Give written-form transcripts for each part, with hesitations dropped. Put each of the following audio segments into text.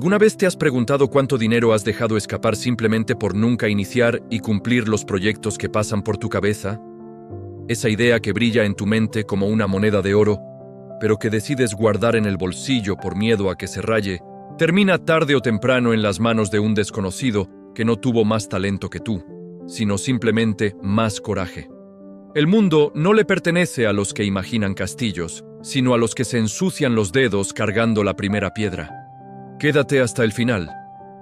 ¿Alguna vez te has preguntado cuánto dinero has dejado escapar simplemente por nunca iniciar y cumplir los proyectos que pasan por tu cabeza? Esa idea que brilla en tu mente como una moneda de oro, pero que decides guardar en el bolsillo por miedo a que se raye, termina tarde o temprano en las manos de un desconocido que no tuvo más talento que tú, sino simplemente más coraje. El mundo no le pertenece a los que imaginan castillos, sino a los que se ensucian los dedos cargando la primera piedra. Quédate hasta el final,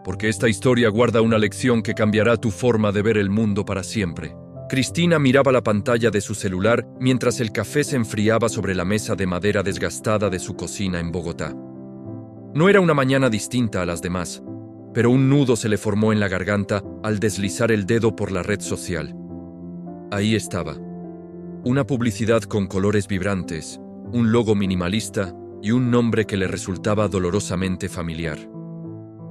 porque esta historia guarda una lección que cambiará tu forma de ver el mundo para siempre. Cristina miraba la pantalla de su celular mientras el café se enfriaba sobre la mesa de madera desgastada de su cocina en Bogotá. No era una mañana distinta a las demás, pero un nudo se le formó en la garganta al deslizar el dedo por la red social. Ahí estaba. Una publicidad con colores vibrantes, un logo minimalista y un nombre que le resultaba dolorosamente familiar.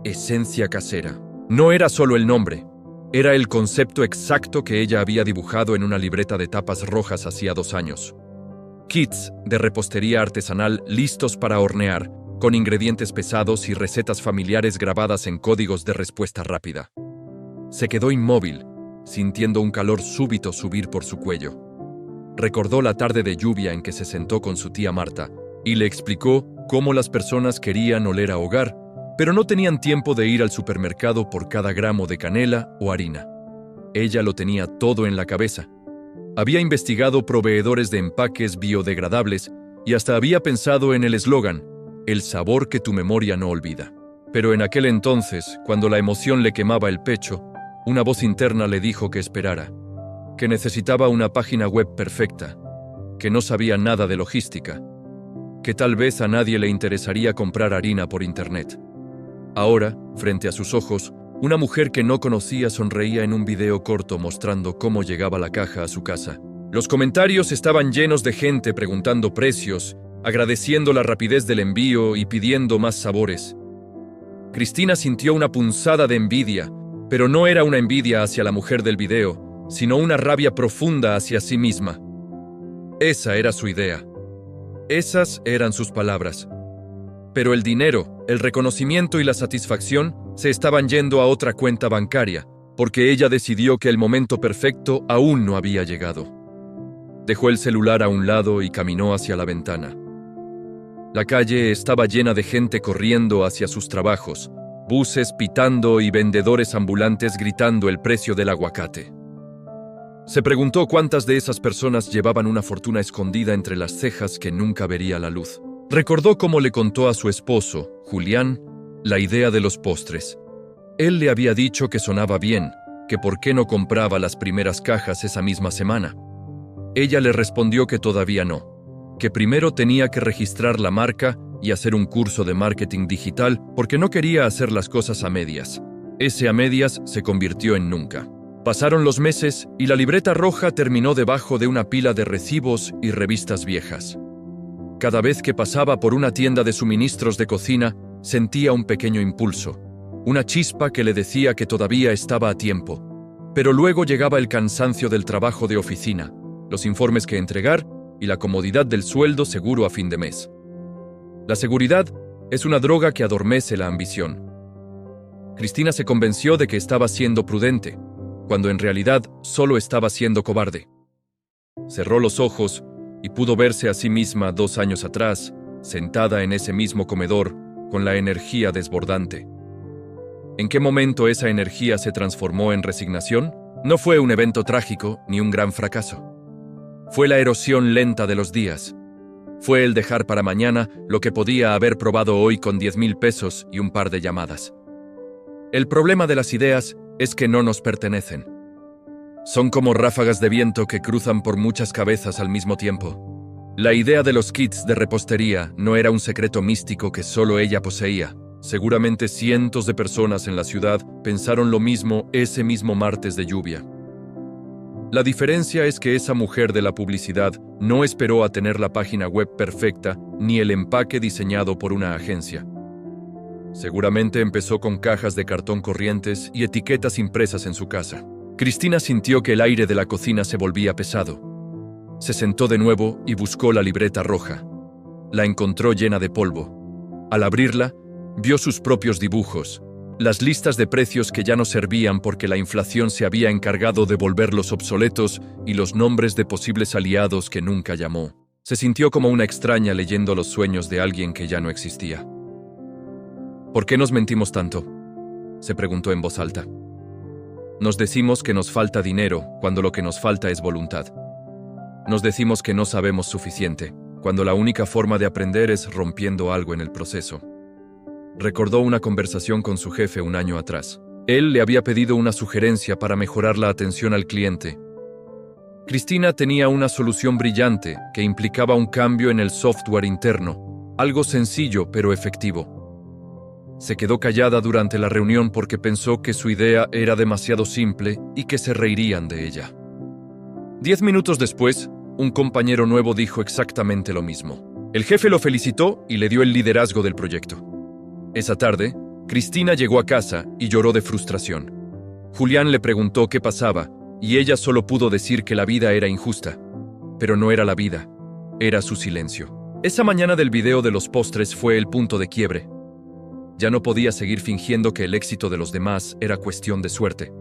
Esencia Casera. No era solo el nombre, era el concepto exacto que ella había dibujado en una libreta de tapas rojas hacía 2 años. Kits de repostería artesanal listos para hornear, con ingredientes pesados y recetas familiares grabadas en códigos de respuesta rápida. Se quedó inmóvil, sintiendo un calor súbito subir por su cuello. Recordó la tarde de lluvia en que se sentó con su tía Marta y le explicó cómo las personas querían oler a hogar, pero no tenían tiempo de ir al supermercado por cada gramo de canela o harina. Ella lo tenía todo en la cabeza. Había investigado proveedores de empaques biodegradables y hasta había pensado en el eslogan, el sabor que tu memoria no olvida. Pero en aquel entonces, cuando la emoción le quemaba el pecho, una voz interna le dijo que esperara, que necesitaba una página web perfecta, que no sabía nada de logística, que tal vez a nadie le interesaría comprar harina por internet. Ahora, frente a sus ojos, una mujer que no conocía sonreía en un video corto mostrando cómo llegaba la caja a su casa. Los comentarios estaban llenos de gente preguntando precios, agradeciendo la rapidez del envío y pidiendo más sabores. Cristina sintió una punzada de envidia, pero no era una envidia hacia la mujer del video, sino una rabia profunda hacia sí misma. Esa era su idea. Esas eran sus palabras. Pero el dinero, el reconocimiento y la satisfacción se estaban yendo a otra cuenta bancaria, porque ella decidió que el momento perfecto aún no había llegado. Dejó el celular a un lado y caminó hacia la ventana. La calle estaba llena de gente corriendo hacia sus trabajos, buses pitando y vendedores ambulantes gritando el precio del aguacate. Se preguntó cuántas de esas personas llevaban una fortuna escondida entre las cejas que nunca vería la luz. Recordó cómo le contó a su esposo, Julián, la idea de los postres. Él le había dicho que sonaba bien, que por qué no compraba las primeras cajas esa misma semana. Ella le respondió que todavía no, que primero tenía que registrar la marca y hacer un curso de marketing digital porque no quería hacer las cosas a medias. Ese a medias se convirtió en nunca. Pasaron los meses y la libreta roja terminó debajo de una pila de recibos y revistas viejas. Cada vez que pasaba por una tienda de suministros de cocina, sentía un pequeño impulso, una chispa que le decía que todavía estaba a tiempo. Pero luego llegaba el cansancio del trabajo de oficina, los informes que entregar y la comodidad del sueldo seguro a fin de mes. La seguridad es una droga que adormece la ambición. Cristina se convenció de que estaba siendo prudente, cuando en realidad solo estaba siendo cobarde. Cerró los ojos y pudo verse a sí misma 2 años atrás, sentada en ese mismo comedor, con la energía desbordante. ¿En qué momento esa energía se transformó en resignación? No fue un evento trágico ni un gran fracaso. Fue la erosión lenta de los días. Fue el dejar para mañana lo que podía haber probado hoy con 10,000 pesos y un par de llamadas. El problema de las ideas es que no nos pertenecen. Son como ráfagas de viento que cruzan por muchas cabezas al mismo tiempo. La idea de los kits de repostería no era un secreto místico que solo ella poseía. Seguramente cientos de personas en la ciudad pensaron lo mismo ese mismo martes de lluvia. La diferencia es que esa mujer de la publicidad no esperó a tener la página web perfecta ni el empaque diseñado por una agencia. Seguramente empezó con cajas de cartón corrientes y etiquetas impresas en su casa. Cristina sintió que el aire de la cocina se volvía pesado. Se sentó de nuevo y buscó la libreta roja. La encontró llena de polvo. Al abrirla, Vio sus propios dibujos, las listas de precios que ya no servían porque la inflación se había encargado de volverlos obsoletos y los nombres de posibles aliados que nunca llamó. Se sintió como una extraña leyendo los sueños de alguien que ya no existía. ¿Por qué nos mentimos tanto?, se preguntó en voz alta. Nos decimos que nos falta dinero cuando lo que nos falta es voluntad. Nos decimos que no sabemos suficiente, cuando la única forma de aprender es rompiendo algo en el proceso. Recordó una conversación con su jefe un año atrás. Él le había pedido una sugerencia para mejorar la atención al cliente. Cristina tenía una solución brillante que implicaba un cambio en el software interno, algo sencillo pero efectivo. Se quedó callada durante la reunión porque pensó que su idea era demasiado simple y que se reirían de ella. 10 minutos después, un compañero nuevo dijo exactamente lo mismo. El jefe lo felicitó y le dio el liderazgo del proyecto. Esa tarde, Cristina llegó a casa y lloró de frustración. Julián le preguntó qué pasaba y ella solo pudo decir que la vida era injusta. Pero no era la vida, era su silencio. Esa mañana del video de los postres fue el punto de quiebre. Ya no podía seguir fingiendo que el éxito de los demás era cuestión de suerte.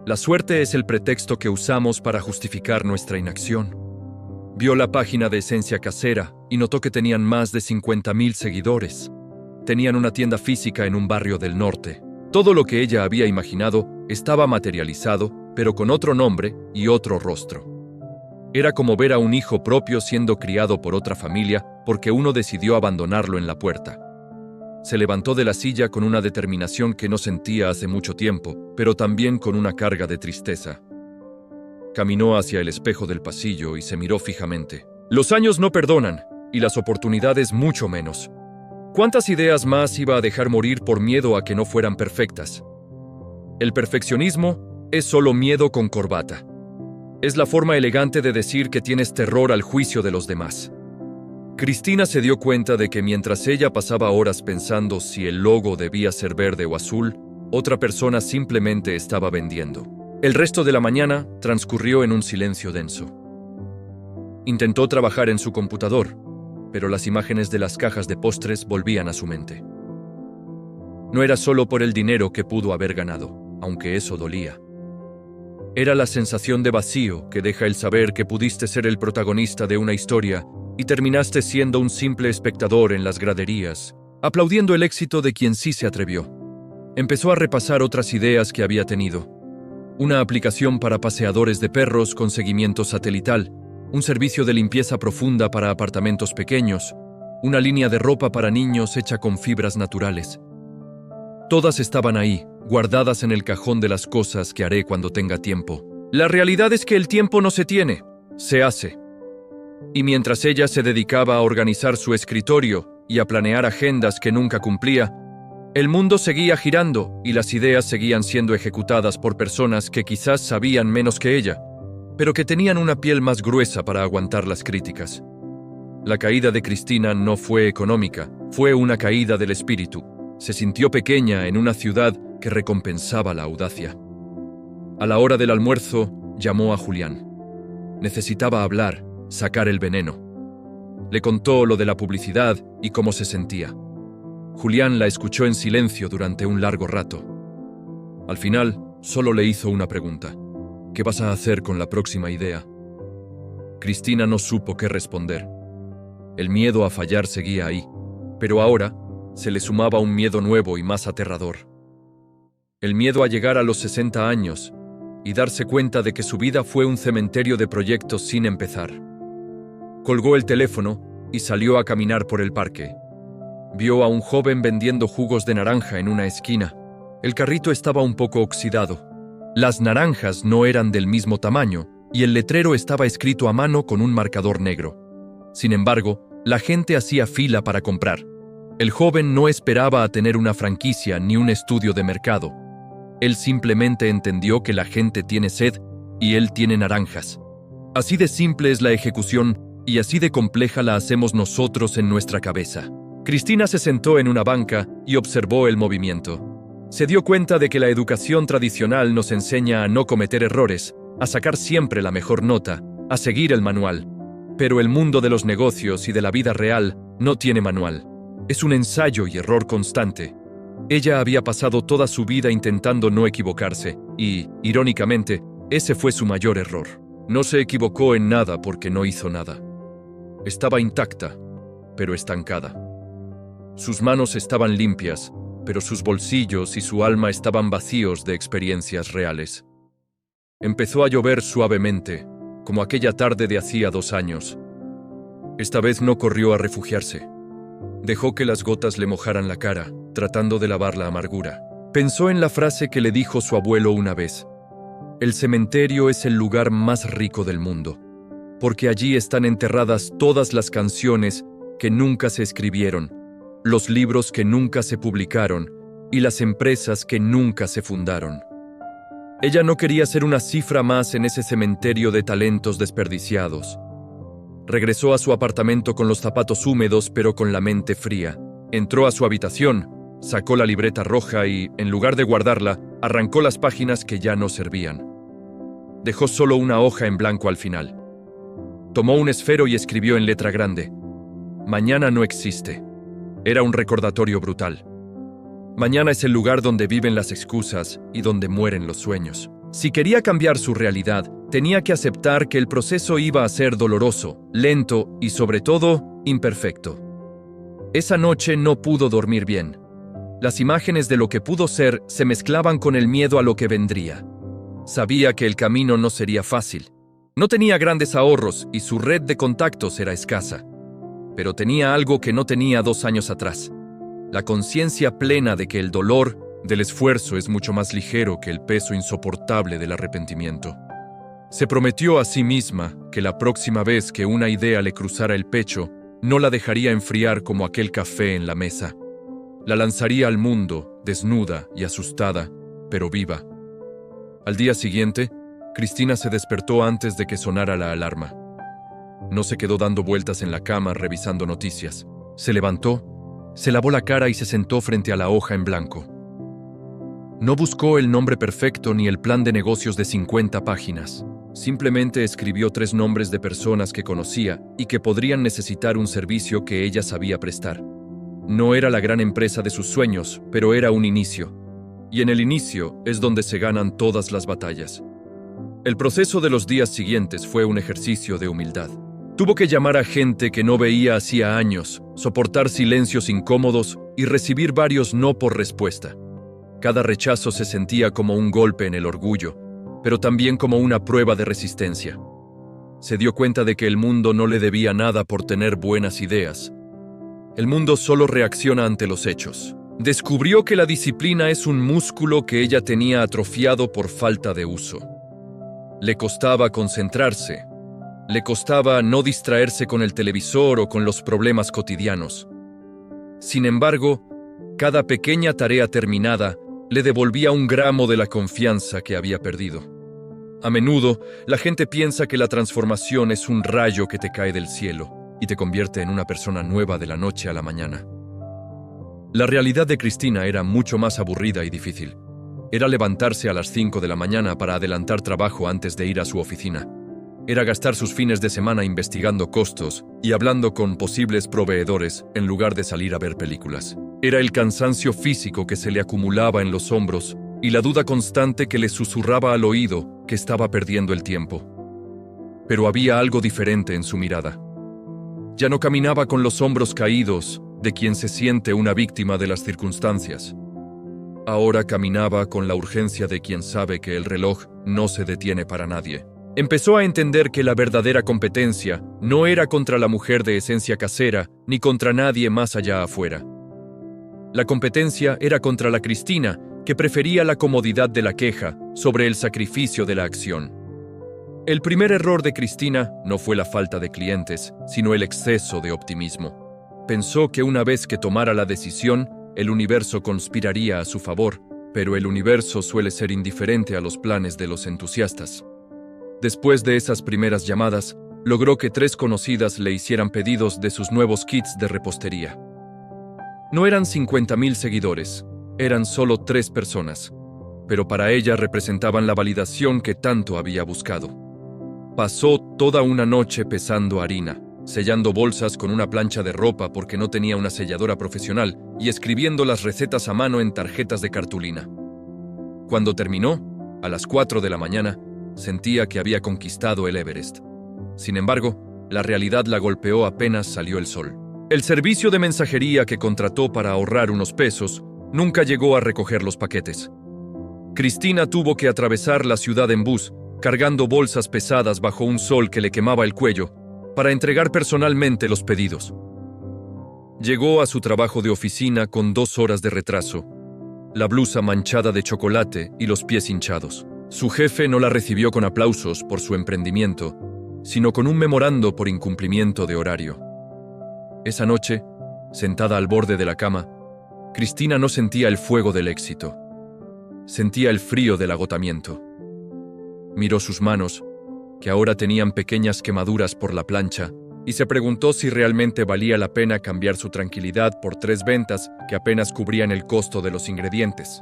La suerte es el pretexto que usamos para justificar nuestra inacción. Vio la página de Esencia Casera y notó que tenían más de 50,000 seguidores. Tenían una tienda física en un barrio del norte. Todo lo que ella había imaginado estaba materializado, pero con otro nombre y otro rostro. Era como ver a un hijo propio siendo criado por otra familia porque uno decidió abandonarlo en la puerta. Se levantó de la silla con una determinación que no sentía hace mucho tiempo, pero también con una carga de tristeza. Caminó hacia el espejo del pasillo y se miró fijamente. Los años no perdonan, y las oportunidades mucho menos. ¿Cuántas ideas más iba a dejar morir por miedo a que no fueran perfectas? El perfeccionismo es solo miedo con corbata. Es la forma elegante de decir que tienes terror al juicio de los demás. Cristina se dio cuenta de que mientras ella pasaba horas pensando si el logo debía ser verde o azul, otra persona simplemente estaba vendiendo. El resto de la mañana transcurrió en un silencio denso. Intentó trabajar en su computador, pero las imágenes de las cajas de postres volvían a su mente. No era solo por el dinero que pudo haber ganado, aunque eso dolía. Era la sensación de vacío que deja el saber que pudiste ser el protagonista de una historia y terminaste siendo un simple espectador en las graderías, aplaudiendo el éxito de quien sí se atrevió. Empezó a repasar otras ideas que había tenido. Una aplicación para paseadores de perros con seguimiento satelital, un servicio de limpieza profunda para apartamentos pequeños, una línea de ropa para niños hecha con fibras naturales. Todas estaban ahí, guardadas en el cajón de las cosas que haré cuando tenga tiempo. La realidad es que el tiempo no se tiene, se hace. Y mientras ella se dedicaba a organizar su escritorio y a planear agendas que nunca cumplía, el mundo seguía girando y las ideas seguían siendo ejecutadas por personas que quizás sabían menos que ella, pero que tenían una piel más gruesa para aguantar las críticas. La caída de Cristina no fue económica, fue una caída del espíritu. Se sintió pequeña en una ciudad que recompensaba la audacia. A la hora del almuerzo, llamó a Julián. Necesitaba hablar, sacar el veneno. Le contó lo de la publicidad y cómo se sentía. Julián la escuchó en silencio durante un largo rato. Al final, solo le hizo una pregunta. ¿Qué vas a hacer con la próxima idea? Cristina no supo qué responder. El miedo a fallar seguía ahí, pero ahora se le sumaba un miedo nuevo y más aterrador. El miedo a llegar a los 60 años y darse cuenta de que su vida fue un cementerio de proyectos sin empezar. Colgó el teléfono y salió a caminar por el parque. Vio a un joven vendiendo jugos de naranja en una esquina. El carrito estaba un poco oxidado. Las naranjas no eran del mismo tamaño y el letrero estaba escrito a mano con un marcador negro. Sin embargo, la gente hacía fila para comprar. El joven no esperaba a tener una franquicia ni un estudio de mercado. Él simplemente entendió que la gente tiene sed y él tiene naranjas. Así de simple es la ejecución y así de compleja la hacemos nosotros en nuestra cabeza. Cristina se sentó en una banca y observó el movimiento. Se dio cuenta de que la educación tradicional nos enseña a no cometer errores, a sacar siempre la mejor nota, a seguir el manual. Pero el mundo de los negocios y de la vida real no tiene manual. Es un ensayo y error constante. Ella había pasado toda su vida intentando no equivocarse, y, irónicamente, ese fue su mayor error. No se equivocó en nada porque no hizo nada. Estaba intacta, pero estancada. Sus manos estaban limpias, pero sus bolsillos y su alma estaban vacíos de experiencias reales. Empezó a llover suavemente, como aquella tarde de hacía 2 años. Esta vez no corrió a refugiarse. Dejó que las gotas le mojaran la cara, tratando de lavar la amargura. Pensó en la frase que le dijo su abuelo una vez: «El cementerio es el lugar más rico del mundo, porque allí están enterradas todas las canciones que nunca se escribieron, los libros que nunca se publicaron y las empresas que nunca se fundaron». Ella no quería ser una cifra más en ese cementerio de talentos desperdiciados. Regresó a su apartamento con los zapatos húmedos pero con la mente fría. Entró a su habitación, sacó la libreta roja y, en lugar de guardarla, arrancó las páginas que ya no servían. Dejó solo una hoja en blanco al final. Tomó un esfero y escribió en letra grande: «Mañana no existe». Era un recordatorio brutal. Mañana es el lugar donde viven las excusas y donde mueren los sueños. Si quería cambiar su realidad, tenía que aceptar que el proceso iba a ser doloroso, lento y, sobre todo, imperfecto. Esa noche no pudo dormir bien. Las imágenes de lo que pudo ser se mezclaban con el miedo a lo que vendría. Sabía que el camino no sería fácil. No tenía grandes ahorros y su red de contactos era escasa. Pero tenía algo que no tenía 2 años atrás: la conciencia plena de que el dolor del esfuerzo es mucho más ligero que el peso insoportable del arrepentimiento. Se prometió a sí misma que la próxima vez que una idea le cruzara el pecho, no la dejaría enfriar como aquel café en la mesa. La lanzaría al mundo, desnuda y asustada, pero viva. Al día siguiente, Cristina se despertó antes de que sonara la alarma. No se quedó dando vueltas en la cama revisando noticias. Se levantó, se lavó la cara y se sentó frente a la hoja en blanco. No buscó el nombre perfecto ni el plan de negocios de 50 páginas. Simplemente escribió 3 nombres de personas que conocía y que podrían necesitar un servicio que ella sabía prestar. No era la gran empresa de sus sueños, pero era un inicio. Y en el inicio es donde se ganan todas las batallas. El proceso de los días siguientes fue un ejercicio de humildad. Tuvo que llamar a gente que no veía hacía años, soportar silencios incómodos y recibir varios no por respuesta. Cada rechazo se sentía como un golpe en el orgullo, pero también como una prueba de resistencia. Se dio cuenta de que el mundo no le debía nada por tener buenas ideas. El mundo solo reacciona ante los hechos. Descubrió que la disciplina es un músculo que ella tenía atrofiado por falta de uso. Le costaba concentrarse. Le costaba no distraerse con el televisor o con los problemas cotidianos. Sin embargo, cada pequeña tarea terminada le devolvía 1 gramo de la confianza que había perdido. A menudo, la gente piensa que la transformación es un rayo que te cae del cielo y te convierte en una persona nueva de la noche a la mañana. La realidad de Cristina era mucho más aburrida y difícil. Era levantarse a las 5 de la mañana para adelantar trabajo antes de ir a su oficina. Era gastar sus fines de semana investigando costos y hablando con posibles proveedores en lugar de salir a ver películas. Era el cansancio físico que se le acumulaba en los hombros y la duda constante que le susurraba al oído que estaba perdiendo el tiempo. Pero había algo diferente en su mirada. Ya no caminaba con los hombros caídos de quien se siente una víctima de las circunstancias. Ahora caminaba con la urgencia de quien sabe que el reloj no se detiene para nadie. Empezó a entender que la verdadera competencia no era contra la mujer de esencia casera ni contra nadie más allá afuera. La competencia era contra la Cristina, que prefería la comodidad de la queja sobre el sacrificio de la acción. El primer error de Cristina no fue la falta de clientes, sino el exceso de optimismo. Pensó que una vez que tomara la decisión, el universo conspiraría a su favor, pero el universo suele ser indiferente a los planes de los entusiastas. Después de esas primeras llamadas, logró que 3 conocidas le hicieran pedidos de sus nuevos kits de repostería. No eran 50,000 seguidores, eran solo 3 personas, pero para ella representaban la validación que tanto había buscado. Pasó toda una noche pesando harina, sellando bolsas con una plancha de ropa porque no tenía una selladora profesional y escribiendo las recetas a mano en tarjetas de cartulina. Cuando terminó, a las 4 de la mañana, sentía que había conquistado el Everest. Sin embargo, la realidad la golpeó apenas salió el sol. El servicio de mensajería que contrató para ahorrar unos pesos nunca llegó a recoger los paquetes. Cristina tuvo que atravesar la ciudad en bus, cargando bolsas pesadas bajo un sol que le quemaba el cuello, para entregar personalmente los pedidos. Llegó a su trabajo de oficina con 2 horas de retraso, la blusa manchada de chocolate y los pies hinchados. Su jefe no la recibió con aplausos por su emprendimiento, sino con un memorando por incumplimiento de horario. Esa noche, sentada al borde de la cama, Cristina no sentía el fuego del éxito. Sentía el frío del agotamiento. Miró sus manos, que ahora tenían pequeñas quemaduras por la plancha, y se preguntó si realmente valía la pena cambiar su tranquilidad por 3 ventas que apenas cubrían el costo de los ingredientes.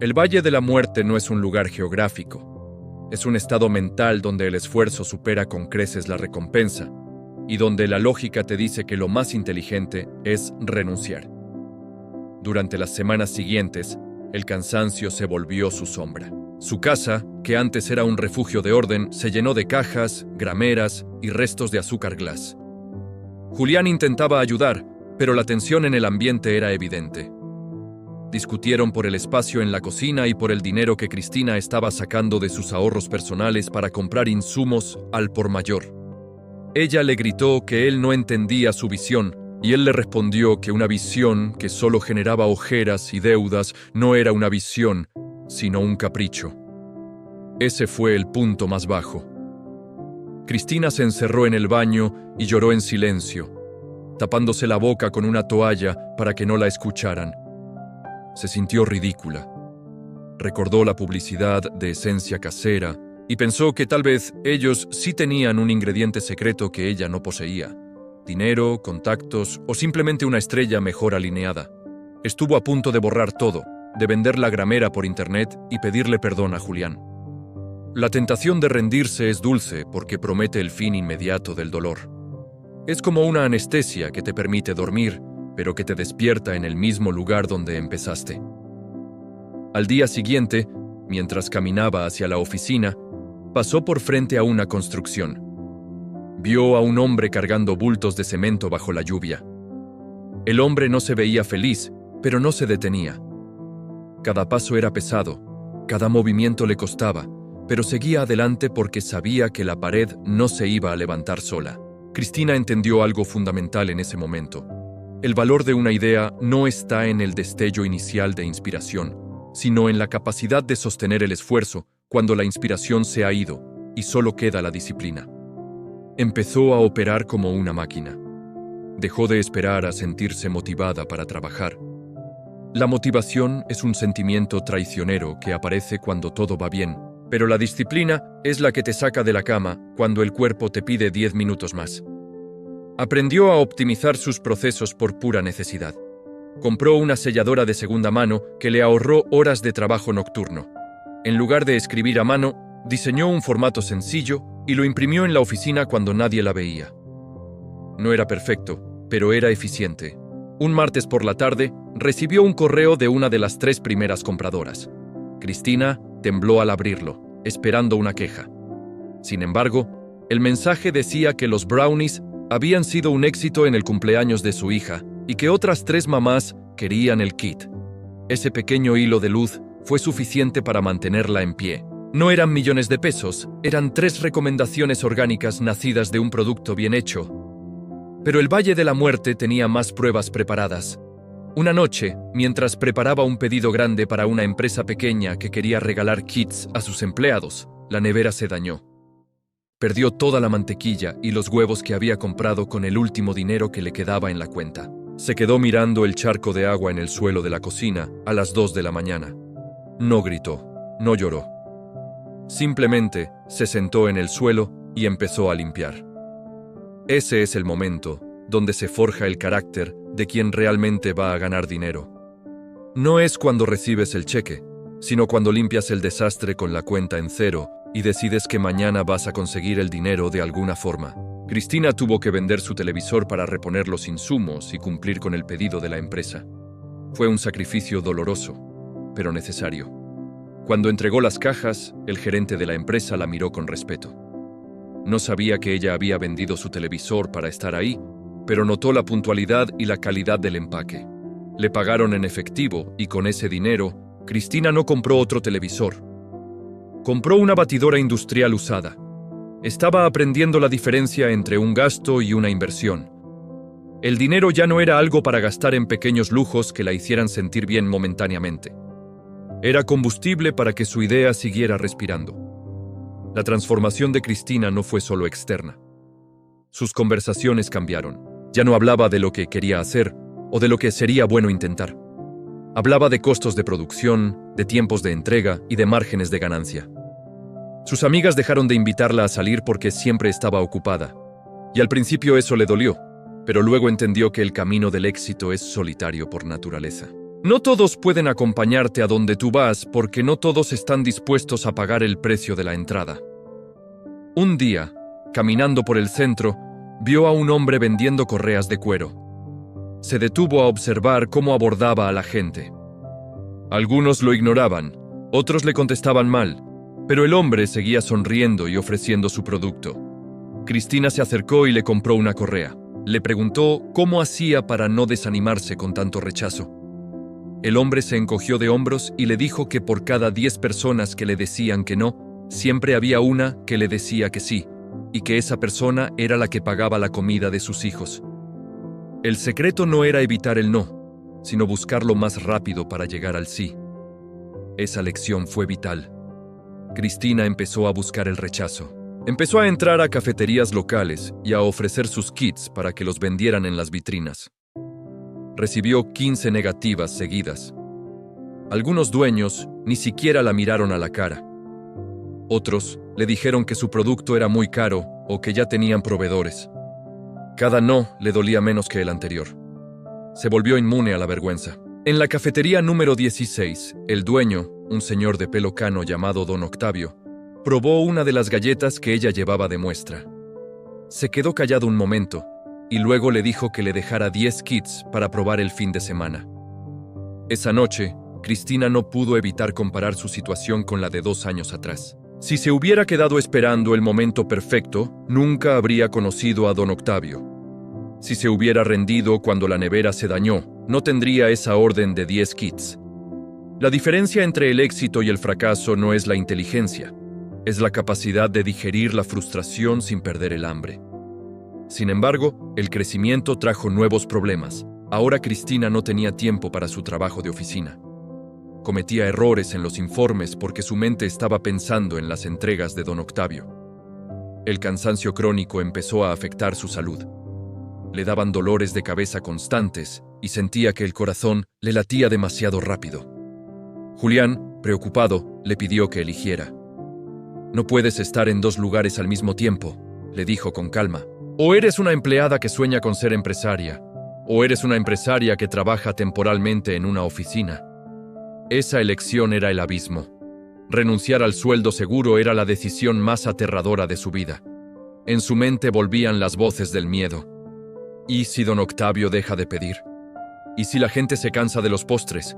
El Valle de la Muerte no es un lugar geográfico. Es un estado mental donde el esfuerzo supera con creces la recompensa, y donde la lógica te dice que lo más inteligente es renunciar. Durante las semanas siguientes, el cansancio se volvió su sombra. Su casa, que antes era un refugio de orden, se llenó de cajas, grameras y restos de azúcar glass. Julián intentaba ayudar, pero la tensión en el ambiente era evidente. Discutieron por el espacio en la cocina y por el dinero que Cristina estaba sacando de sus ahorros personales para comprar insumos al por mayor. Ella le gritó que él no entendía su visión, y él le respondió que una visión que solo generaba ojeras y deudas no era una visión, sino un capricho. Ese fue el punto más bajo. Cristina se encerró en el baño y lloró en silencio, tapándose la boca con una toalla para que no la escucharan. Se sintió ridícula. Recordó la publicidad de esencia casera y pensó que tal vez ellos sí tenían un ingrediente secreto que ella no poseía: dinero, contactos o simplemente una estrella mejor alineada. Estuvo a punto de borrar todo, de vender la gramera por internet y pedirle perdón a Julián. La tentación de rendirse es dulce porque promete el fin inmediato del dolor. Es como una anestesia que te permite dormir, pero que te despierta en el mismo lugar donde empezaste. Al día siguiente, mientras caminaba hacia la oficina, pasó por frente a una construcción. Vio a un hombre cargando bultos de cemento bajo la lluvia. El hombre no se veía feliz, pero no se detenía. Cada paso era pesado, cada movimiento le costaba, pero seguía adelante porque sabía que la pared no se iba a levantar sola. Cristina entendió algo fundamental en ese momento. El valor de una idea no está en el destello inicial de inspiración, sino en la capacidad de sostener el esfuerzo cuando la inspiración se ha ido y solo queda la disciplina. Empezó a operar como una máquina. Dejó de esperar a sentirse motivada para trabajar. La motivación es un sentimiento traicionero que aparece cuando todo va bien, pero la disciplina es la que te saca de la cama cuando el cuerpo te pide 10 minutos más. Aprendió a optimizar sus procesos por pura necesidad. Compró una selladora de segunda mano que le ahorró horas de trabajo nocturno. En lugar de escribir a mano, diseñó un formato sencillo y lo imprimió en la oficina cuando nadie la veía. No era perfecto, pero era eficiente. Un martes por la tarde, recibió un correo de una de las 3 primeras compradoras. Cristina tembló al abrirlo, esperando una queja. Sin embargo, el mensaje decía que los brownies habían sido un éxito en el cumpleaños de su hija y que otras 3 mamás querían el kit. Ese pequeño hilo de luz fue suficiente para mantenerla en pie. No eran millones de pesos, eran 3 recomendaciones orgánicas nacidas de un producto bien hecho. Pero el Valle de la Muerte tenía más pruebas preparadas. Una noche, mientras preparaba un pedido grande para una empresa pequeña que quería regalar kits a sus empleados, la nevera se dañó. Perdió toda la mantequilla y los huevos que había comprado con el último dinero que le quedaba en la cuenta. Se quedó mirando el charco de agua en el suelo de la cocina a las 2 de la mañana. No gritó, no lloró. Simplemente se sentó en el suelo y empezó a limpiar. Ese es el momento donde se forja el carácter de quien realmente va a ganar dinero. No es cuando recibes el cheque, sino cuando limpias el desastre con la cuenta en cero y decides que mañana vas a conseguir el dinero de alguna forma. Cristina tuvo que vender su televisor para reponer los insumos y cumplir con el pedido de la empresa. Fue un sacrificio doloroso, pero necesario. Cuando entregó las cajas, el gerente de la empresa la miró con respeto. No sabía que ella había vendido su televisor para estar ahí, pero notó la puntualidad y la calidad del empaque. Le pagaron en efectivo y con ese dinero, Cristina no compró otro televisor. Compró una batidora industrial usada. Estaba aprendiendo la diferencia entre un gasto y una inversión. El dinero ya no era algo para gastar en pequeños lujos que la hicieran sentir bien momentáneamente. Era combustible para que su idea siguiera respirando. La transformación de Cristina no fue solo externa. Sus conversaciones cambiaron. Ya no hablaba de lo que quería hacer o de lo que sería bueno intentar. Hablaba de costos de producción, de tiempos de entrega y de márgenes de ganancia. Sus amigas dejaron de invitarla a salir porque siempre estaba ocupada. Y al principio eso le dolió, pero luego entendió que el camino del éxito es solitario por naturaleza. No todos pueden acompañarte a donde tú vas porque no todos están dispuestos a pagar el precio de la entrada. Un día, caminando por el centro, vio a un hombre vendiendo correas de cuero. Se detuvo a observar cómo abordaba a la gente. Algunos lo ignoraban, otros le contestaban mal, pero el hombre seguía sonriendo y ofreciendo su producto. Cristina se acercó y le compró una correa. Le preguntó cómo hacía para no desanimarse con tanto rechazo. El hombre se encogió de hombros y le dijo que por cada 10 personas que le decían que no, siempre había una que le decía que sí, y que esa persona era la que pagaba la comida de sus hijos. El secreto no era evitar el no, sino buscarlo más rápido para llegar al sí. Esa lección fue vital. Cristina empezó a buscar el rechazo. Empezó a entrar a cafeterías locales y a ofrecer sus kits para que los vendieran en las vitrinas. Recibió 15 negativas seguidas. Algunos dueños ni siquiera la miraron a la cara. Otros le dijeron que su producto era muy caro o que ya tenían proveedores. Cada no le dolía menos que el anterior. Se volvió inmune a la vergüenza. En la cafetería número 16, el dueño, un señor de pelo cano llamado Don Octavio, probó una de las galletas que ella llevaba de muestra. Se quedó callado un momento y luego le dijo que le dejara 10 kits para probar el fin de semana. Esa noche, Cristina no pudo evitar comparar su situación con la de 2 años atrás. Si se hubiera quedado esperando el momento perfecto, nunca habría conocido a Don Octavio. Si se hubiera rendido cuando la nevera se dañó, no tendría esa orden de 10 kits. La diferencia entre el éxito y el fracaso no es la inteligencia, es la capacidad de digerir la frustración sin perder el hambre. Sin embargo, el crecimiento trajo nuevos problemas. Ahora Cristina no tenía tiempo para su trabajo de oficina. Cometía errores en los informes porque su mente estaba pensando en las entregas de Don Octavio. El cansancio crónico empezó a afectar su salud. Le daban dolores de cabeza constantes y sentía que el corazón le latía demasiado rápido. Julián, preocupado, le pidió que eligiera. «No puedes estar en 2 lugares al mismo tiempo», le dijo con calma. «O eres una empleada que sueña con ser empresaria, o eres una empresaria que trabaja temporalmente en una oficina». Esa elección era el abismo. Renunciar al sueldo seguro era la decisión más aterradora de su vida. En su mente volvían las voces del miedo. ¿Y si Don Octavio deja de pedir? ¿Y si la gente se cansa de los postres?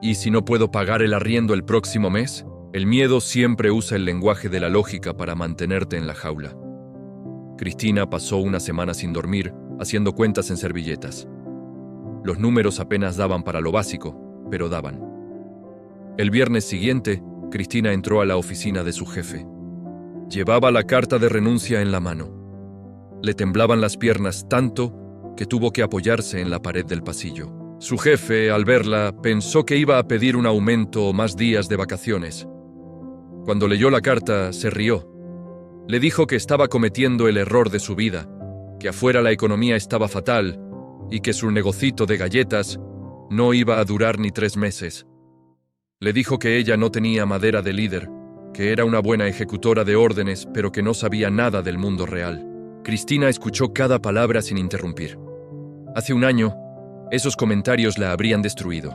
¿Y si no puedo pagar el arriendo el próximo mes? El miedo siempre usa el lenguaje de la lógica para mantenerte en la jaula. Cristina pasó una semana sin dormir, haciendo cuentas en servilletas. Los números apenas daban para lo básico, pero daban. El viernes siguiente, Cristina entró a la oficina de su jefe. Llevaba la carta de renuncia en la mano. Le temblaban las piernas tanto que tuvo que apoyarse en la pared del pasillo. Su jefe, al verla, pensó que iba a pedir un aumento o más días de vacaciones. Cuando leyó la carta, se rió. Le dijo que estaba cometiendo el error de su vida, que afuera la economía estaba fatal y que su negocito de galletas no iba a durar ni 3 meses. Le dijo que ella no tenía madera de líder, que era una buena ejecutora de órdenes, pero que no sabía nada del mundo real. Cristina escuchó cada palabra sin interrumpir. Hace un año, esos comentarios la habrían destruido.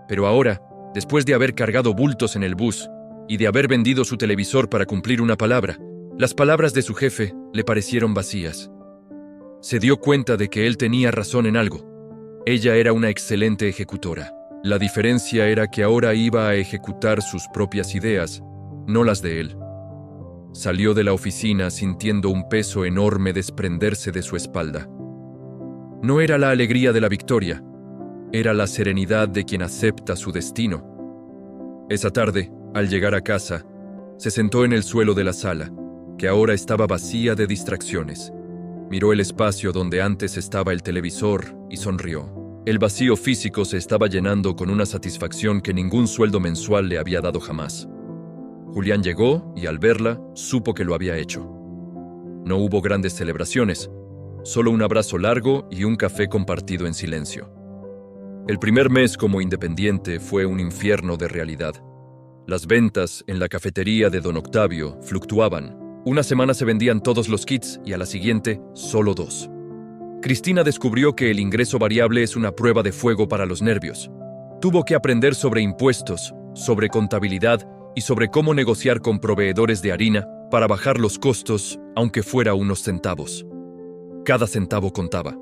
Pero ahora, después de haber cargado bultos en el bus y de haber vendido su televisor para cumplir una palabra, las palabras de su jefe le parecieron vacías. Se dio cuenta de que él tenía razón en algo. Ella era una excelente ejecutora. La diferencia era que ahora iba a ejecutar sus propias ideas, no las de él. Salió de la oficina sintiendo un peso enorme desprenderse de su espalda. No era la alegría de la victoria, era la serenidad de quien acepta su destino. Esa tarde, al llegar a casa, se sentó en el suelo de la sala, que ahora estaba vacía de distracciones. Miró el espacio donde antes estaba el televisor y sonrió. El vacío físico se estaba llenando con una satisfacción que ningún sueldo mensual le había dado jamás. Julián llegó y al verla, supo que lo había hecho. No hubo grandes celebraciones, solo un abrazo largo y un café compartido en silencio. El primer mes como independiente fue un infierno de realidad. Las ventas en la cafetería de Don Octavio fluctuaban. Una semana se vendían todos los kits y a la siguiente, solo 2. Cristina descubrió que el ingreso variable es una prueba de fuego para los nervios. Tuvo que aprender sobre impuestos, sobre contabilidad y sobre cómo negociar con proveedores de harina para bajar los costos, aunque fuera unos centavos. Cada centavo contaba.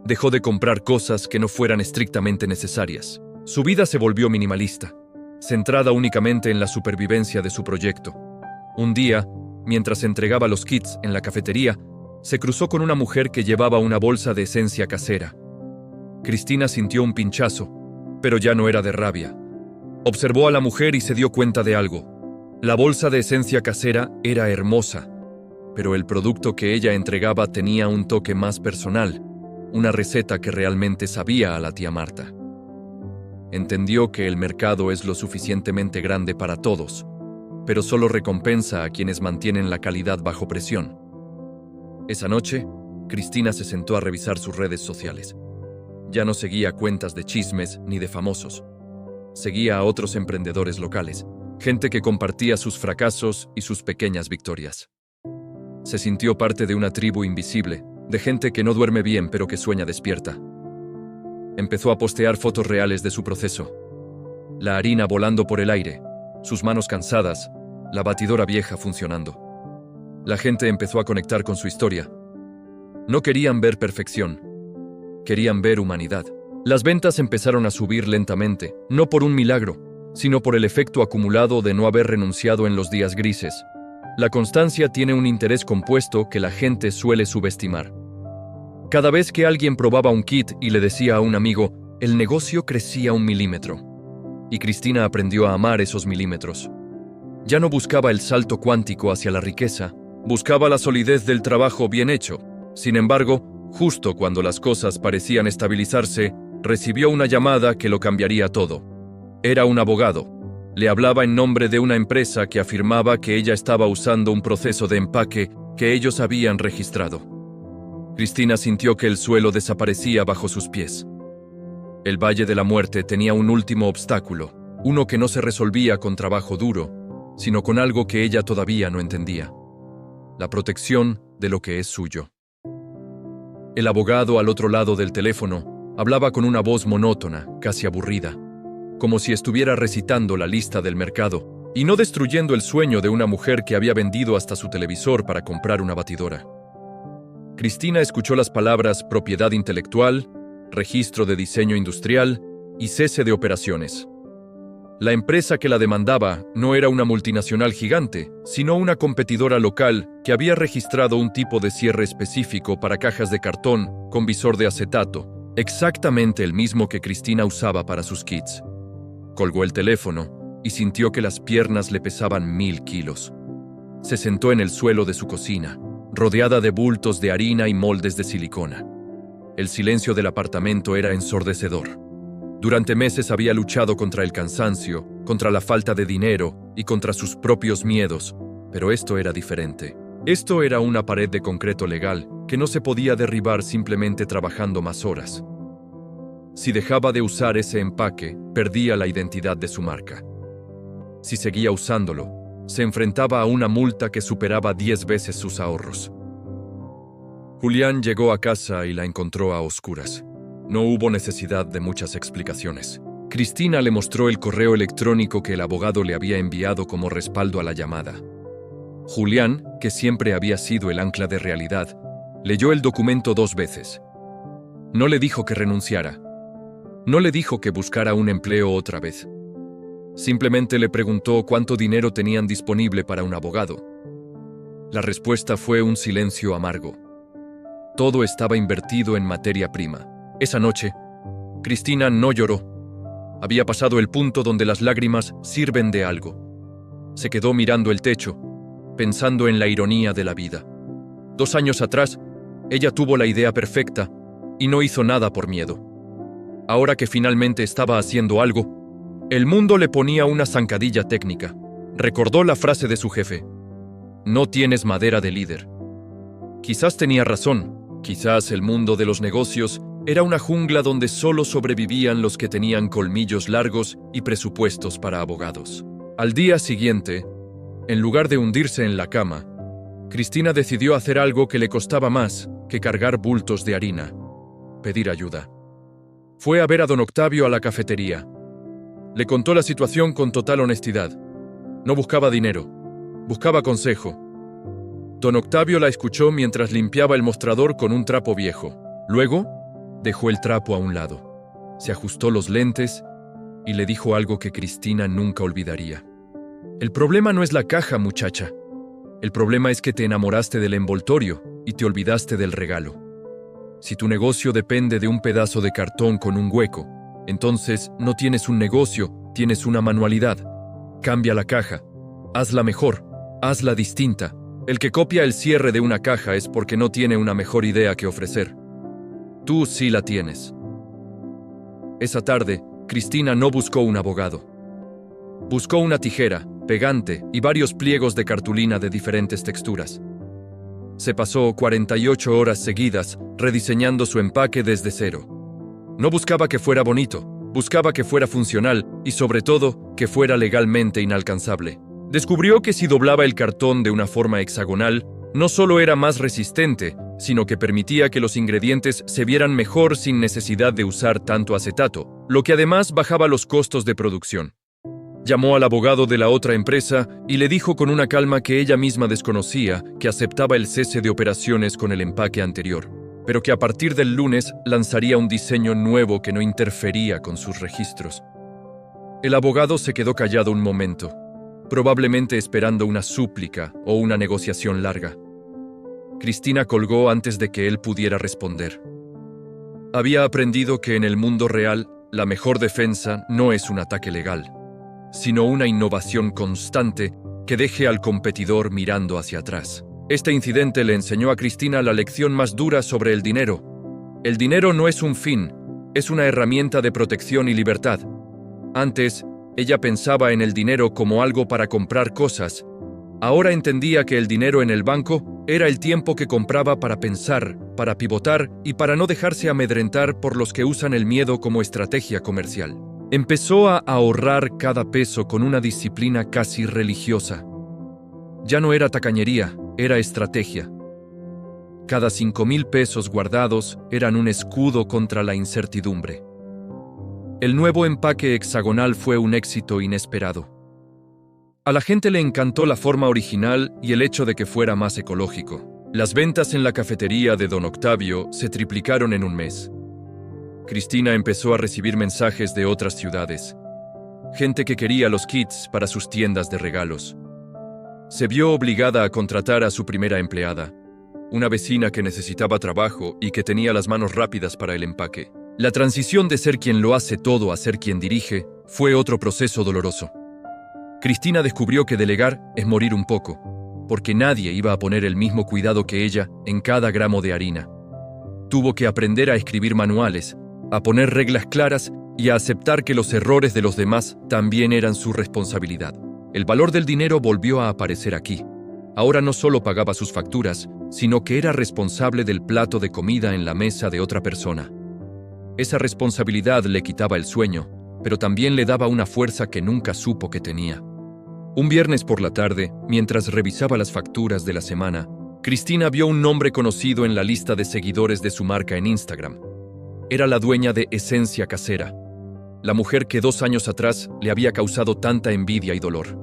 Dejó de comprar cosas que no fueran estrictamente necesarias. Su vida se volvió minimalista, centrada únicamente en la supervivencia de su proyecto. Un día, mientras entregaba los kits en la cafetería, se cruzó con una mujer que llevaba una bolsa de esencia casera. Cristina sintió un pinchazo, pero ya no era de rabia. Observó a la mujer y se dio cuenta de algo. La bolsa de esencia casera era hermosa, pero el producto que ella entregaba tenía un toque más personal, una receta que realmente sabía a la tía Marta. Entendió que el mercado es lo suficientemente grande para todos, pero solo recompensa a quienes mantienen la calidad bajo presión. Esa noche, Cristina se sentó a revisar sus redes sociales. Ya no seguía cuentas de chismes ni de famosos. Seguía a otros emprendedores locales, gente que compartía sus fracasos y sus pequeñas victorias. Se sintió parte de una tribu invisible, de gente que no duerme bien pero que sueña despierta. Empezó a postear fotos reales de su proceso. La harina volando por el aire, sus manos cansadas, la batidora vieja funcionando. La gente empezó a conectar con su historia. No querían ver perfección, querían ver humanidad. Las ventas empezaron a subir lentamente, no por un milagro, sino por el efecto acumulado de no haber renunciado en los días grises. La constancia tiene un interés compuesto que la gente suele subestimar. Cada vez que alguien probaba un kit y le decía a un amigo, el negocio crecía 1 milímetro. Y Cristina aprendió a amar esos milímetros. Ya no buscaba el salto cuántico hacia la riqueza, buscaba la solidez del trabajo bien hecho. Sin embargo, justo cuando las cosas parecían estabilizarse, recibió una llamada que lo cambiaría todo. Era un abogado. Le hablaba en nombre de una empresa que afirmaba que ella estaba usando un proceso de empaque que ellos habían registrado. Cristina sintió que el suelo desaparecía bajo sus pies. El Valle de la Muerte tenía un último obstáculo, uno que no se resolvía con trabajo duro, sino con algo que ella todavía no entendía: la protección de lo que es suyo. El abogado al otro lado del teléfono hablaba con una voz monótona, casi aburrida, como si estuviera recitando la lista del mercado y no destruyendo el sueño de una mujer que había vendido hasta su televisor para comprar una batidora. Cristina escuchó las palabras propiedad intelectual, registro de diseño industrial y cese de operaciones. La empresa que la demandaba no era una multinacional gigante, sino una competidora local que había registrado un tipo de cierre específico para cajas de cartón con visor de acetato, exactamente el mismo que Cristina usaba para sus kits. Colgó el teléfono y sintió que las piernas le pesaban 1000 kilos. Se sentó en el suelo de su cocina, rodeada de bultos de harina y moldes de silicona. El silencio del apartamento era ensordecedor. Durante meses había luchado contra el cansancio, contra la falta de dinero y contra sus propios miedos, pero esto era diferente. Esto era una pared de concreto legal que no se podía derribar simplemente trabajando más horas. Si dejaba de usar ese empaque, perdía la identidad de su marca. Si seguía usándolo, se enfrentaba a una multa que superaba 10 veces sus ahorros. Julián llegó a casa y la encontró a oscuras. No hubo necesidad de muchas explicaciones. Cristina le mostró el correo electrónico que el abogado le había enviado como respaldo a la llamada. Julián, que siempre había sido el ancla de realidad, leyó el documento 2 veces. No le dijo que renunciara. No le dijo que buscara un empleo otra vez. Simplemente le preguntó cuánto dinero tenían disponible para un abogado. La respuesta fue un silencio amargo. Todo estaba invertido en materia prima. Esa noche, Cristina no lloró. Había pasado el punto donde las lágrimas sirven de algo. Se quedó mirando el techo, pensando en la ironía de la vida. 2 años atrás, ella tuvo la idea perfecta y no hizo nada por miedo. Ahora que finalmente estaba haciendo algo, el mundo le ponía una zancadilla técnica. Recordó la frase de su jefe: "No tienes madera de líder". Quizás tenía razón. Quizás el mundo de los negocios era una jungla donde solo sobrevivían los que tenían colmillos largos y presupuestos para abogados. Al día siguiente, en lugar de hundirse en la cama, Cristina decidió hacer algo que le costaba más que cargar bultos de harina: pedir ayuda. Fue a ver a don Octavio a la cafetería. Le contó la situación con total honestidad. No buscaba dinero, buscaba consejo. Don Octavio la escuchó mientras limpiaba el mostrador con un trapo viejo. Luego, dejó el trapo a un lado. Se ajustó los lentes y le dijo algo que Cristina nunca olvidaría. El problema no es la caja, muchacha. El problema es que te enamoraste del envoltorio y te olvidaste del regalo. Si tu negocio depende de un pedazo de cartón con un hueco, entonces no tienes un negocio, tienes una manualidad. Cambia la caja. Hazla mejor. Hazla distinta. El que copia el cierre de una caja es porque no tiene una mejor idea que ofrecer. Tú sí la tienes. Esa tarde, Cristina no buscó un abogado. Buscó una tijera, pegante y varios pliegos de cartulina de diferentes texturas. Se pasó 48 horas seguidas rediseñando su empaque desde cero. No buscaba que fuera bonito, buscaba que fuera funcional y, sobre todo, que fuera legalmente inalcanzable. Descubrió que si doblaba el cartón de una forma hexagonal, no solo era más resistente, sino que permitía que los ingredientes se vieran mejor sin necesidad de usar tanto acetato, lo que además bajaba los costos de producción. Llamó al abogado de la otra empresa y le dijo con una calma que ella misma desconocía que aceptaba el cese de operaciones con el empaque anterior, pero que a partir del lunes lanzaría un diseño nuevo que no interfería con sus registros. El abogado se quedó callado un momento, probablemente esperando una súplica o una negociación larga. Cristina colgó antes de que él pudiera responder. Había aprendido que en el mundo real, la mejor defensa no es un ataque legal, sino una innovación constante que deje al competidor mirando hacia atrás. Este incidente le enseñó a Cristina la lección más dura sobre el dinero. El dinero no es un fin, es una herramienta de protección y libertad. Antes, ella pensaba en el dinero como algo para comprar cosas. Ahora entendía que el dinero en el banco era el tiempo que compraba para pensar, para pivotar y para no dejarse amedrentar por los que usan el miedo como estrategia comercial. Empezó a ahorrar cada peso con una disciplina casi religiosa. Ya no era tacañería, era estrategia. Cada 5,000 pesos guardados eran un escudo contra la incertidumbre. El nuevo empaque hexagonal fue un éxito inesperado. A la gente le encantó la forma original y el hecho de que fuera más ecológico. Las ventas en la cafetería de don Octavio se triplicaron en un mes. Cristina empezó a recibir mensajes de otras ciudades. Gente que quería los kits para sus tiendas de regalos. Se vio obligada a contratar a su primera empleada, una vecina que necesitaba trabajo y que tenía las manos rápidas para el empaque. La transición de ser quien lo hace todo a ser quien dirige fue otro proceso doloroso. Cristina descubrió que delegar es morir un poco, porque nadie iba a poner el mismo cuidado que ella en cada gramo de harina. Tuvo que aprender a escribir manuales, a poner reglas claras y a aceptar que los errores de los demás también eran su responsabilidad. El valor del dinero volvió a aparecer aquí. Ahora no solo pagaba sus facturas, sino que era responsable del plato de comida en la mesa de otra persona. Esa responsabilidad le quitaba el sueño, pero también le daba una fuerza que nunca supo que tenía. Un viernes por la tarde, mientras revisaba las facturas de la semana, Cristina vio un nombre conocido en la lista de seguidores de su marca en Instagram. Era la dueña de Esencia Casera, la mujer que 2 años atrás le había causado tanta envidia y dolor.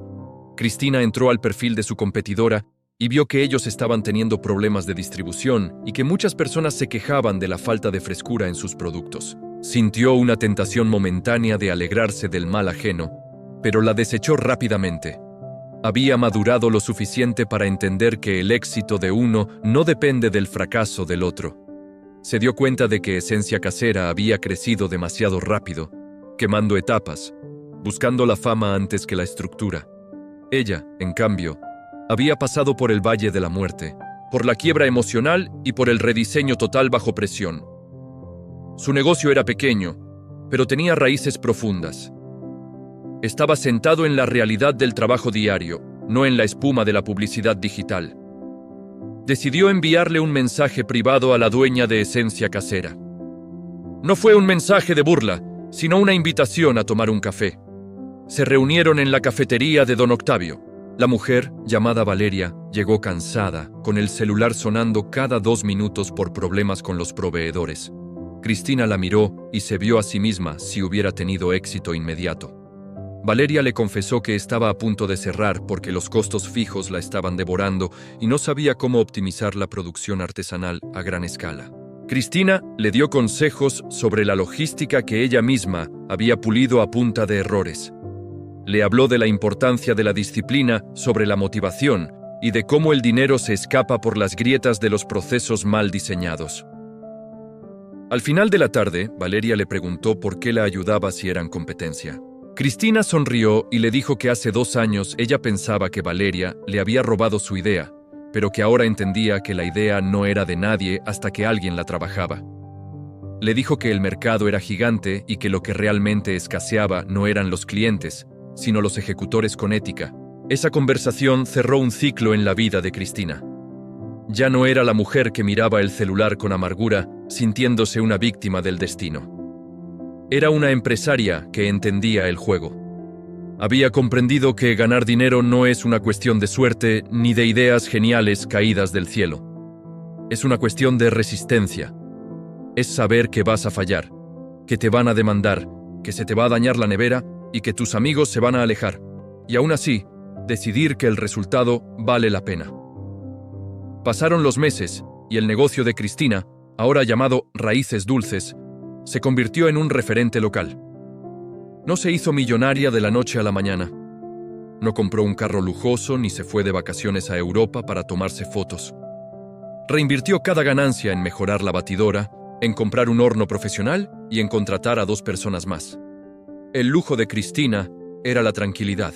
Cristina entró al perfil de su competidora y vio que ellos estaban teniendo problemas de distribución y que muchas personas se quejaban de la falta de frescura en sus productos. Sintió una tentación momentánea de alegrarse del mal ajeno, pero la desechó rápidamente. Había madurado lo suficiente para entender que el éxito de uno no depende del fracaso del otro. Se dio cuenta de que Esencia Casera había crecido demasiado rápido, quemando etapas, buscando la fama antes que la estructura. Ella, en cambio, había pasado por el valle de la muerte, por la quiebra emocional y por el rediseño total bajo presión. Su negocio era pequeño, pero tenía raíces profundas. Estaba sentado en la realidad del trabajo diario, no en la espuma de la publicidad digital. Decidió enviarle un mensaje privado a la dueña de Esencia Casera. No fue un mensaje de burla, sino una invitación a tomar un café. Se reunieron en la cafetería de Don Octavio. La mujer, llamada Valeria, llegó cansada, con el celular sonando cada 2 minutos por problemas con los proveedores. Cristina la miró y se vio a sí misma si hubiera tenido éxito inmediato. Valeria le confesó que estaba a punto de cerrar porque los costos fijos la estaban devorando y no sabía cómo optimizar la producción artesanal a gran escala. Cristina le dio consejos sobre la logística que ella misma había pulido a punta de errores. Le habló de la importancia de la disciplina sobre la motivación y de cómo el dinero se escapa por las grietas de los procesos mal diseñados. Al final de la tarde, Valeria le preguntó por qué la ayudaba si eran competencia. Cristina sonrió y le dijo que hace 2 años ella pensaba que Valeria le había robado su idea, pero que ahora entendía que la idea no era de nadie hasta que alguien la trabajaba. Le dijo que el mercado era gigante y que lo que realmente escaseaba no eran los clientes, sino los ejecutores con ética. Esa conversación cerró un ciclo en la vida de Cristina. Ya no era la mujer que miraba el celular con amargura, sintiéndose una víctima del destino. Era una empresaria que entendía el juego. Había comprendido que ganar dinero no es una cuestión de suerte ni de ideas geniales caídas del cielo. Es una cuestión de resistencia. Es saber que vas a fallar, que te van a demandar, que se te va a dañar la nevera y que tus amigos se van a alejar. Y aún así, decidir que el resultado vale la pena. Pasaron los meses y el negocio de Cristina, ahora llamado Raíces Dulces, se convirtió en un referente local. No se hizo millonaria de la noche a la mañana. No compró un carro lujoso ni se fue de vacaciones a Europa para tomarse fotos. Reinvirtió cada ganancia en mejorar la batidora, en comprar un horno profesional y en contratar a 2 personas más. El lujo de Cristina era la tranquilidad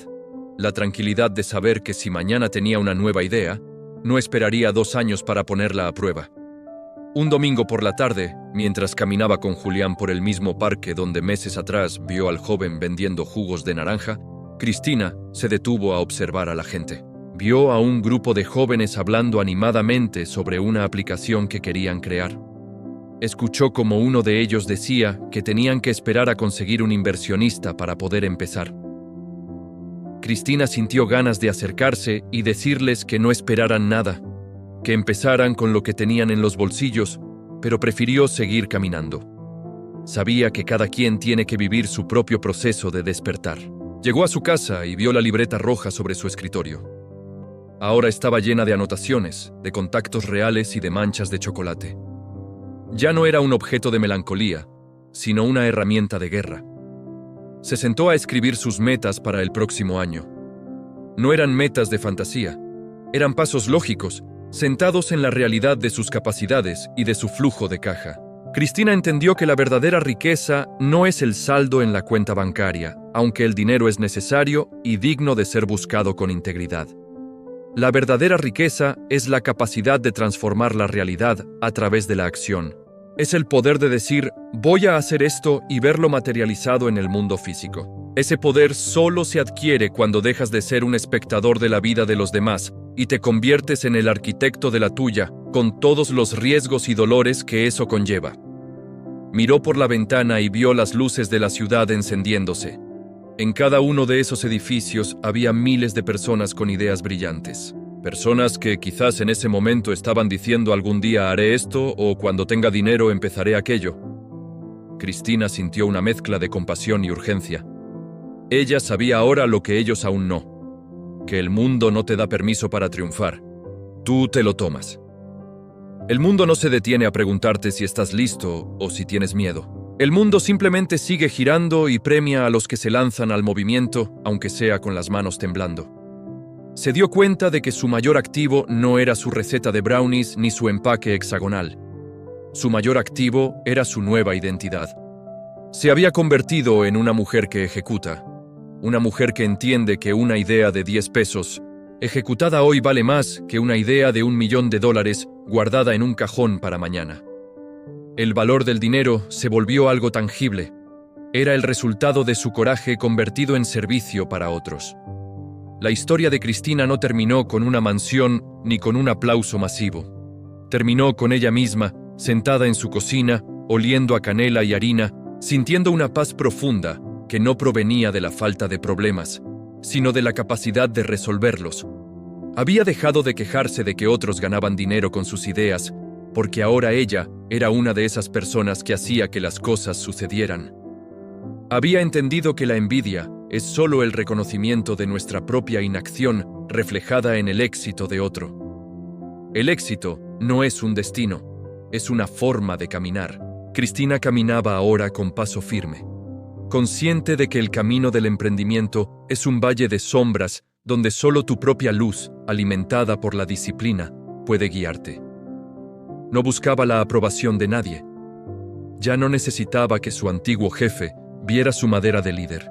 de saber que si mañana tenía una nueva idea, no esperaría 2 años para ponerla a prueba. Un domingo por la tarde, mientras caminaba con Julián por el mismo parque donde meses atrás vio al joven vendiendo jugos de naranja, Cristina se detuvo a observar a la gente. Vio a un grupo de jóvenes hablando animadamente sobre una aplicación que querían crear. Escuchó como uno de ellos decía que tenían que esperar a conseguir un inversionista para poder empezar. Cristina sintió ganas de acercarse y decirles que no esperaran nada, que empezaran con lo que tenían en los bolsillos, pero prefirió seguir caminando. Sabía que cada quien tiene que vivir su propio proceso de despertar. Llegó a su casa y vio la libreta roja sobre su escritorio. Ahora estaba llena de anotaciones, de contactos reales y de manchas de chocolate. Ya no era un objeto de melancolía, sino una herramienta de guerra. Se sentó a escribir sus metas para el próximo año. No eran metas de fantasía, eran pasos lógicos, sentados en la realidad de sus capacidades y de su flujo de caja. Cristina entendió que la verdadera riqueza no es el saldo en la cuenta bancaria, aunque el dinero es necesario y digno de ser buscado con integridad. La verdadera riqueza es la capacidad de transformar la realidad a través de la acción. Es el poder de decir, voy a hacer esto y verlo materializado en el mundo físico. Ese poder solo se adquiere cuando dejas de ser un espectador de la vida de los demás y te conviertes en el arquitecto de la tuya, con todos los riesgos y dolores que eso conlleva. Miró por la ventana y vio las luces de la ciudad encendiéndose. En cada uno de esos edificios había miles de personas con ideas brillantes. Personas que quizás en ese momento estaban diciendo algún día haré esto o cuando tenga dinero empezaré aquello. Cristina sintió una mezcla de compasión y urgencia. Ella sabía ahora lo que ellos aún no. que el mundo no te da permiso para triunfar. Tú te lo tomas. El mundo no se detiene a preguntarte si estás listo o si tienes miedo. El mundo simplemente sigue girando y premia a los que se lanzan al movimiento, aunque sea con las manos temblando. Se dio cuenta de que su mayor activo no era su receta de brownies ni su empaque hexagonal. Su mayor activo era su nueva identidad. Se había convertido en una mujer que ejecuta. Una mujer que entiende que una idea de 10 pesos, ejecutada hoy, vale más que una idea de $1 millón guardada en un cajón para mañana. El valor del dinero se volvió algo tangible. Era el resultado de su coraje convertido en servicio para otros. La historia de Cristina no terminó con una mansión ni con un aplauso masivo. Terminó con ella misma, sentada en su cocina, oliendo a canela y harina, sintiendo una paz profunda que no provenía de la falta de problemas, sino de la capacidad de resolverlos. Había dejado de quejarse de que otros ganaban dinero con sus ideas, porque ahora ella era una de esas personas que hacía que las cosas sucedieran. Había entendido que la envidia es solo el reconocimiento de nuestra propia inacción reflejada en el éxito de otro. El éxito no es un destino, es una forma de caminar. Cristina caminaba ahora con paso firme, consciente de que el camino del emprendimiento es un valle de sombras donde solo tu propia luz, alimentada por la disciplina, puede guiarte. No buscaba la aprobación de nadie. Ya no necesitaba que su antiguo jefe viera su madera de líder.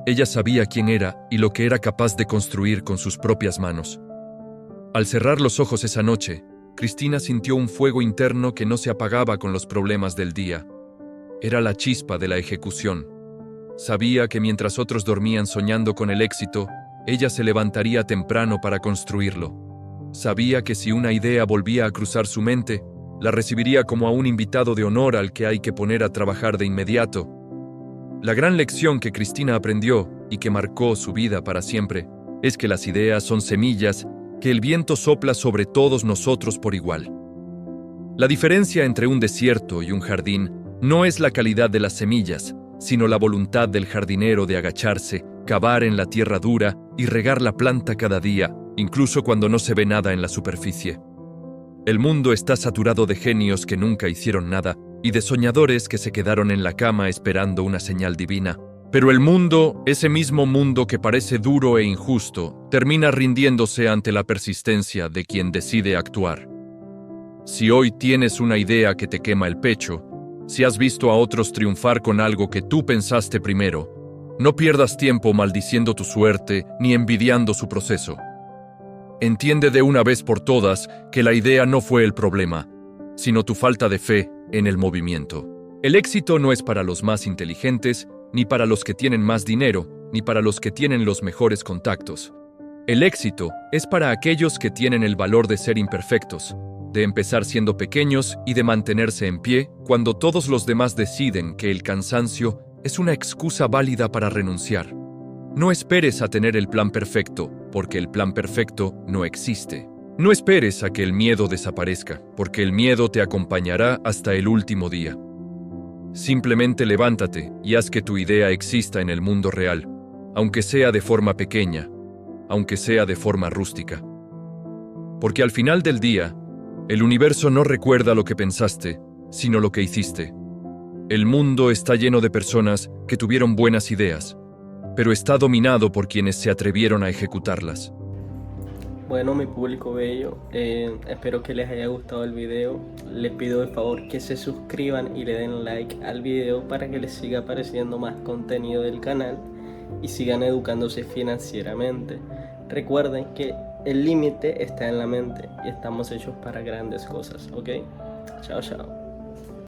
Ella sabía quién era y lo que era capaz de construir con sus propias manos. Al cerrar los ojos esa noche, Cristina sintió un fuego interno que no se apagaba con los problemas del día. Era la chispa de la ejecución. Sabía que mientras otros dormían soñando con el éxito, ella se levantaría temprano para construirlo. Sabía que si una idea volvía a cruzar su mente, la recibiría como a un invitado de honor al que hay que poner a trabajar de inmediato. La gran lección que Cristina aprendió y que marcó su vida para siempre es que las ideas son semillas que el viento sopla sobre todos nosotros por igual. La diferencia entre un desierto y un jardín no es la calidad de las semillas, sino la voluntad del jardinero de agacharse, cavar en la tierra dura y regar la planta cada día, incluso cuando no se ve nada en la superficie. El mundo está saturado de genios que nunca hicieron nada y de soñadores que se quedaron en la cama esperando una señal divina. Pero el mundo, ese mismo mundo que parece duro e injusto, termina rindiéndose ante la persistencia de quien decide actuar. Si hoy tienes una idea que te quema el pecho, si has visto a otros triunfar con algo que tú pensaste primero, no pierdas tiempo maldiciendo tu suerte ni envidiando su proceso. Entiende de una vez por todas que la idea no fue el problema, sino tu falta de fe en el movimiento. El éxito no es para los más inteligentes, ni para los que tienen más dinero, ni para los que tienen los mejores contactos. El éxito es para aquellos que tienen el valor de ser imperfectos, de empezar siendo pequeños y de mantenerse en pie cuando todos los demás deciden que el cansancio es una excusa válida para renunciar. No esperes a tener el plan perfecto, porque el plan perfecto no existe. No esperes a que el miedo desaparezca, porque el miedo te acompañará hasta el último día. Simplemente levántate y haz que tu idea exista en el mundo real, aunque sea de forma pequeña, aunque sea de forma rústica. Porque al final del día, el universo no recuerda lo que pensaste, sino lo que hiciste. El mundo está lleno de personas que tuvieron buenas ideas, pero está dominado por quienes se atrevieron a ejecutarlas. Bueno, mi público bello, espero que les haya gustado el video. Les pido de favor que se suscriban y le den like al video para que les siga apareciendo más contenido del canal y sigan educándose financieramente. Recuerden que el límite está en la mente y estamos hechos para grandes cosas, ¿ok? Chao, chao.